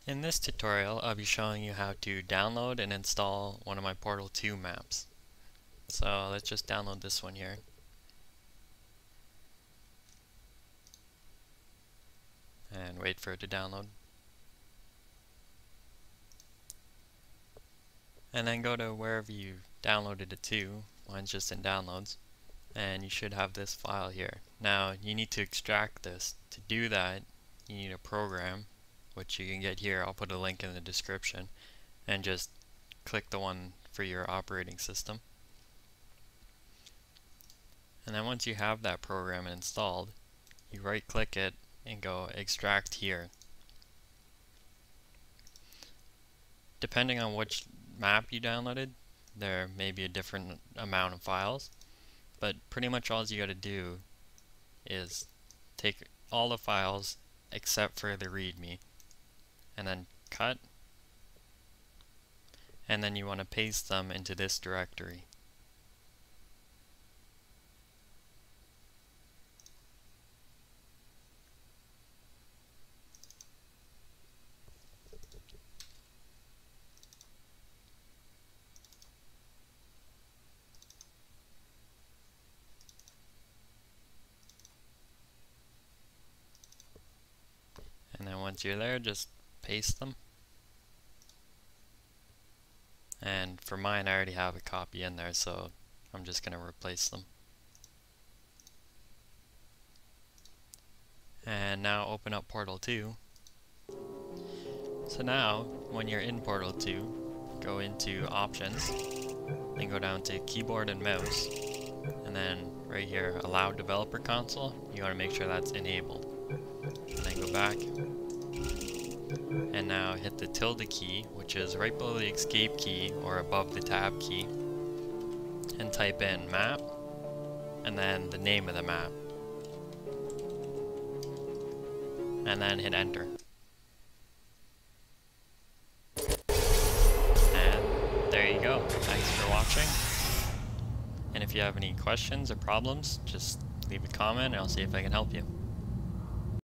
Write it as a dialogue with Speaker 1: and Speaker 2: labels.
Speaker 1: In this tutorial, I'll be showing you how to download and install one of my Portal 2 maps. So let's just download this one here. And wait for it to download. And then go to wherever you downloaded it to. Mine's just in downloads. And you should have this file here. Now you need to extract this. To do that, you need a program, which you can get here. I'll put a link in the description. And just click the one for your operating system. And then once you have that program installed, you right click it and go extract here. Depending on which map you downloaded, there may be a different amount of files, but pretty much all you got to do is take all the files except for the readme and then cut, and then you want to paste them into this directory. And then once you're there, just paste them. And for mine, I already have a copy in there, so I'm just going to replace them. And now open up Portal 2. So now, when you're in Portal 2, go into Options, then go down to Keyboard and Mouse, and then right here, Allow Developer Console, you want to make sure that's enabled. And then go back, and now hit the tilde key, which is right below the escape key or above the tab key, and type in map, and then the name of the map, and then hit enter. And there you go. Thanks for watching. And if you have any questions or problems, just leave a comment and I'll see if I can help you.